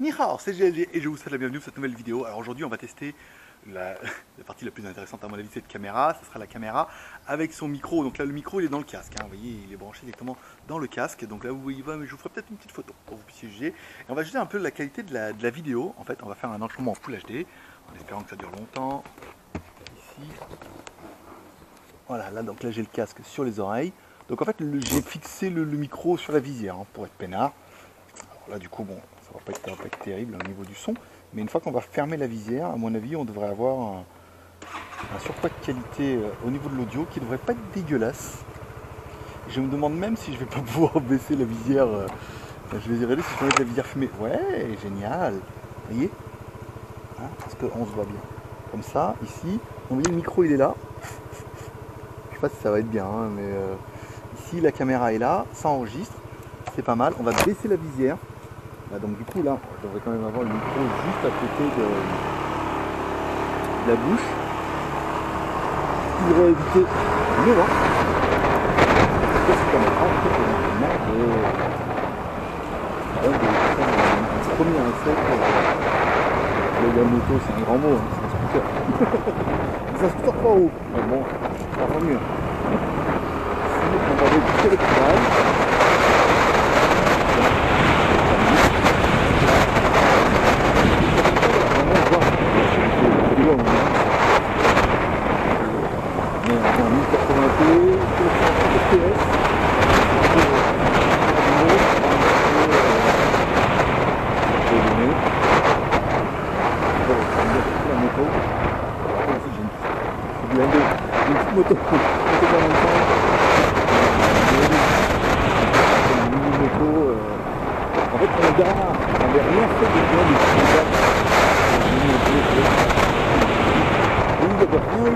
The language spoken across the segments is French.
Ni hao, c'est GLG et je vous souhaite la bienvenue pour cette nouvelle vidéo. Alors aujourd'hui on va tester la partie la plus intéressante à mon avis de cette caméra. Ce sera la caméra avec son micro. Donc là le micro il est dans le casque, hein. Vous voyez il est branché directement dans le casque. Donc là vous voyez, mais je vous ferai peut-être une petite photo pour que vous puissiez juger. Et on va juger un peu la qualité de la vidéo. En fait on va faire un enregistrement en Full HD en espérant que ça dure longtemps. Ici. Voilà, là donc là j'ai le casque sur les oreilles. Donc en fait j'ai fixé le micro sur la visière, hein, pour être peinard. Alors là du coup bon, ça va pas être terrible au niveau du son, mais une fois qu'on va fermer la visière, à mon avis on devrait avoir un surcroît de qualité au niveau de l'audio qui devrait pas être dégueulasse. Je me demande même si je vais pas pouvoir baisser la visière. Je vais regarder si je peux mettre la visière fumée. Ouais, génial. Vous voyez, hein, parce qu'on se voit bien. Comme ça, ici, vous voyez le micro il est là. Je sais pas si ça va être bien, hein, mais ici la caméra est là, ça enregistre, c'est pas mal. On va baisser la visière. Là, donc du coup là, je devrais quand même avoir le micro juste à côté de la bouche. Ce qui devrait éviter mieux, hein. Un premier insecte. La moto c'est un grand mot, hein, c'est un scooter. C'est un scooter pas haut, mais bon, ça va mieux. Sinon on va réécouter le travail. Moto, en fait on n'avait rien fait de bien de tout ça. Il n'y avait rien eu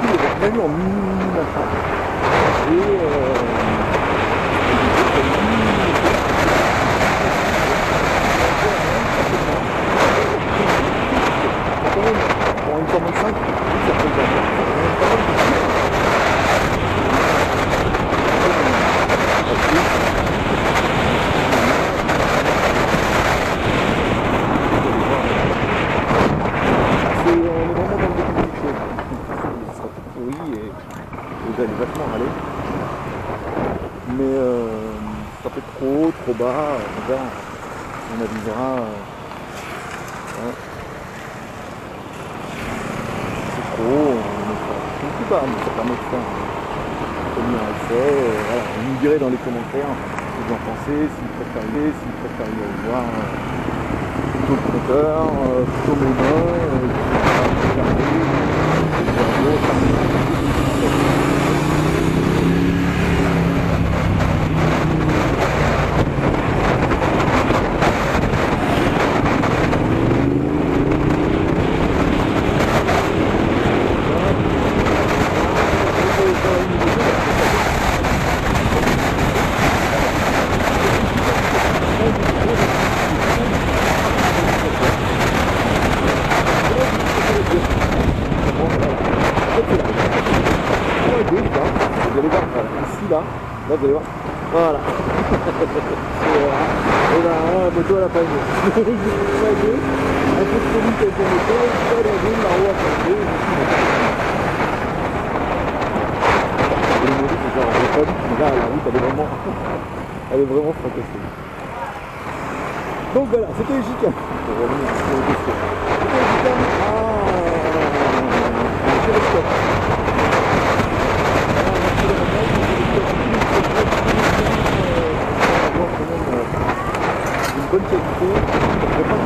il n'y avait rien eu en mini machin. Pour une 125, ça peut elle est vachement râlée, mais ça fait trop bas, on verra, on avisera. Ouais. C'est trop, on est plus bas, mais ça permet de faire un premier essai. Voilà. Vous me direz dans les commentaires ce que vous en pensez, si vous préférez voir plutôt le compteur, plutôt mes mains, là, vous allez voir, voilà. Et là, la moto elle a pas aimé. Un peu de colis avec la moto, pas d'avis, la roue a passé. Et le moto c'est genre, on n'est pas dit, mais là la route elle est vraiment fantastique. Donc voilà, c'était JK. Pour revenir sur le dossier. C'était JK à Gyroscope. Une bonne qualité, je ne vais pas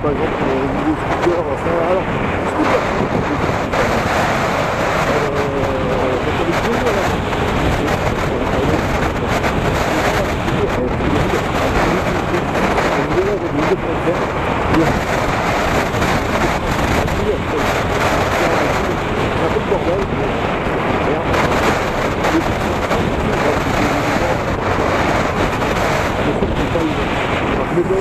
par exemple au niveau scooter, alors scooter, Mais bon,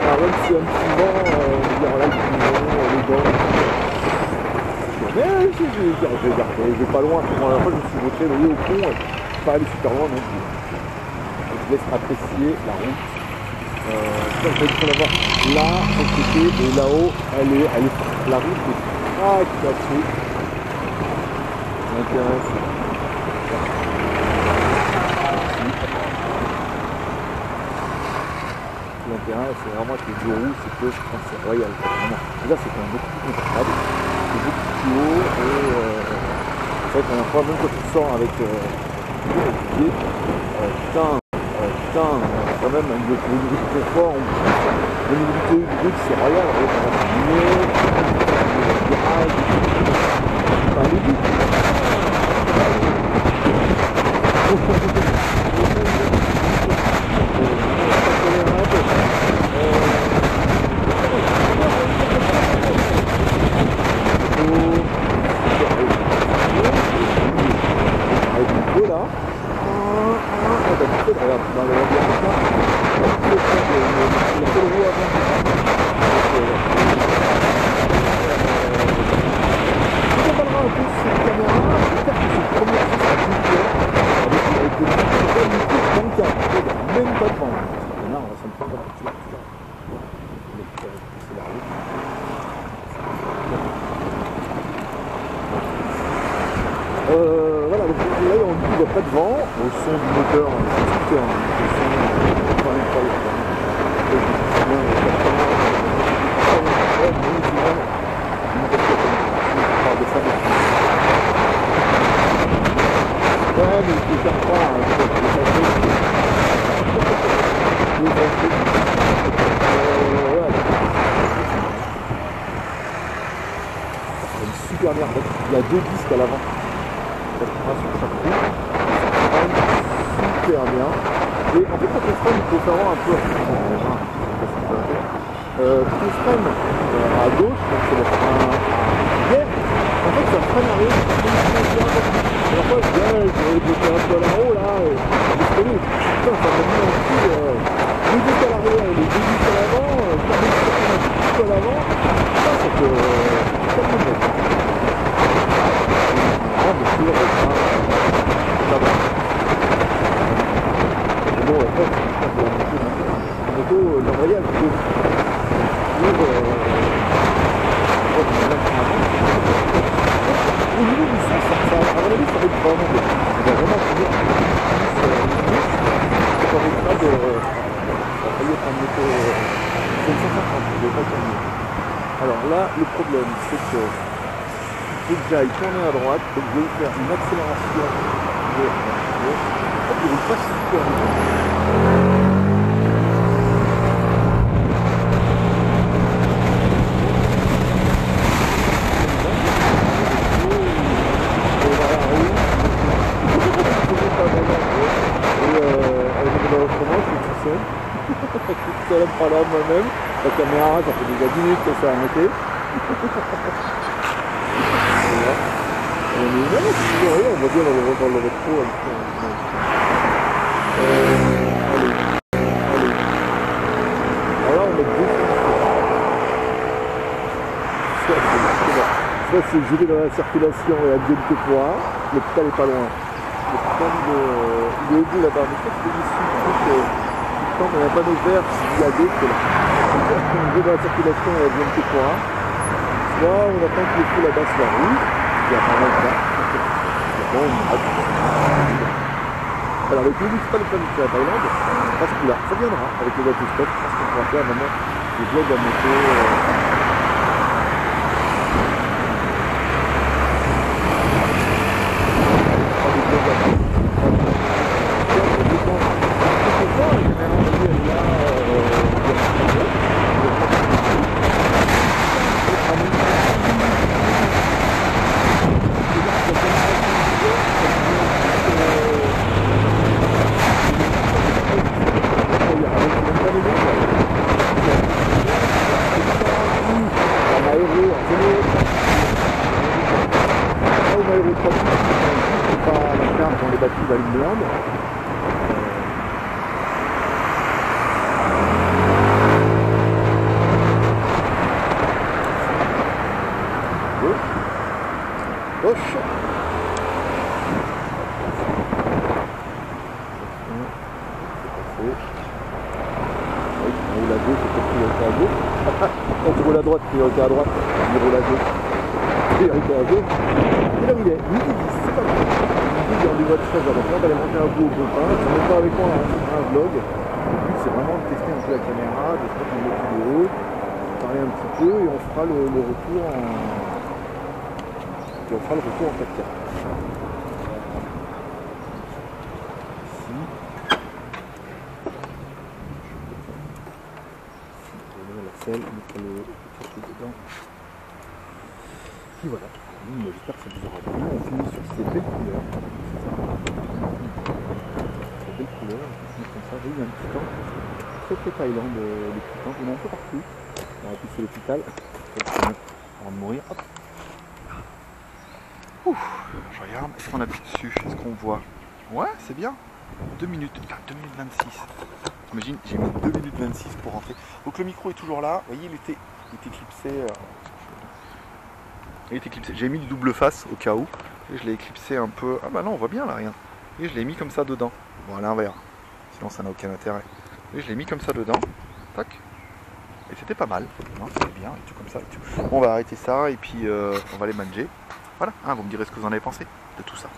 alors même si un petit vent, on dirait là, les dents. Mais je vais pas loin. Bon, la fois, je me suis montré, vous voyez, au pont, pas aller super loin non plus. Je vous laisse apprécier la route. Je vais la voir là, de côté, et là-haut, la route est cassée. Intéressant. L'intérêt, c'est vraiment que les deux roues, c'est que je pense que c'est royal. Vraiment. Et là, c'est quand même beaucoup plus confortable. C'est beaucoup plus haut. Et c'est vrai qu'on a pas, même quand tu sors avec les pieds, putain, quand même, une route de confort, au niveau du route, c'est royal. On va filmer, le virage, enfin, les buts. Voilà, donc là on dit qu'il n'y a pas de vent, au son du moteur, c'est super, le son est pas incroyable. Ouais, mais je ne faire pas, super bien, en fait. Il y a deux disques à l'avant. Sur chaque roue, ça freine super bien. Et en fait, quand on freine, il faut faire un peu. Quand on freine à gauche, donc c'est le frein arrière, en fait, ça freine arrière. Et en fait, je bloqué un peu à l'arrow là, et putain, ça m'a mis un coup. Les deux à l'arrière et les deux à l'avant, quand on freine un petit peu à l'avant, ça peut. Ah, mais c'est vrai, ça va. Bon, en fait, la moto, l'embrayage, au niveau du son, à mon avis, ça va être vraiment bien. On va vraiment finir ça permettra de faillir être une moto 150, je ne vais pas terminer. Alors là, le problème, c'est que faut que j'aille tourner à droite, donc je vais faire une accélération il roule pas super vite. Tout seul à parler à moi-même, la caméra, ça fait déjà 10 minutes que ça a arrêté. On est là, on va dire dans le rétro. Allez. Alors là, on met deux. Ça, c'est gelé dans la circulation et à Dieu le pourra. L'hôpital est pas loin. L'hôpital, il est au bout là-bas. Mais je crois que c'est ici. Quand on a un panneau vert, il y a deux, c'est là. On est dans la circulation et à Dieu le pourra. Soit on attend que le feu là-bas soit rouge. Il y a pas mal de ça. Bon, on arrête. Alors, le pays municipal de la Thaïlande, parce que là, ça viendra avec les autostops. Je pense qu'on pourra faire maintenant des vlogs à moto. gauche. On roule à gauche, c'est priorité à gauche. Quand tu roules à droite, priorité à droite. On roule à gauche, priorité à gauche. Et là où il est, midi 10, c'est pas mal. Midi, il y a du voie de 16 heures. Donc là, on va aller manger un coup au copain. Si on n'est pas avec moi, on va faire un vlog. Le but, c'est vraiment de tester un peu la caméra, de se mettre en mode vidéo, de parler un petit peu et on fera le retour en... Et on fera le retour en 4K. Mettre le café dedans. Et voilà. J'espère que ça vous aura plu. On finit sur ces belles couleurs. Ces belles couleurs. On finit comme ça. Vous voyez, il y a un petit temps. Très Thaïlande, les petits temps. Il y en a un peu partout. On va pisser l'hôpital. Avant de mourir. Hop. Ouf, je regarde. Est-ce qu'on appuie dessus? Est-ce qu'on voit? Ouais, c'est bien. 2 minutes. Putain, 2 minutes 26. T'imagines, j'ai mis 2 minutes 26 pour rentrer. Donc le micro est toujours là. Vous voyez, il était clipsé. Il était clipsé. J'ai mis du double face au cas où. Et je l'ai éclipsé un peu. Ah bah non, on voit bien là, rien. Et je l'ai mis comme ça dedans. Bon, à l'inverse. Sinon, ça n'a aucun intérêt. Et je l'ai mis comme ça dedans. Tac. Et c'était pas mal. C'était bien. Et tout comme ça. Et tout. Bon, on va arrêter ça et puis on va aller manger. Voilà. Hein, vous me direz ce que vous en avez pensé de tout ça.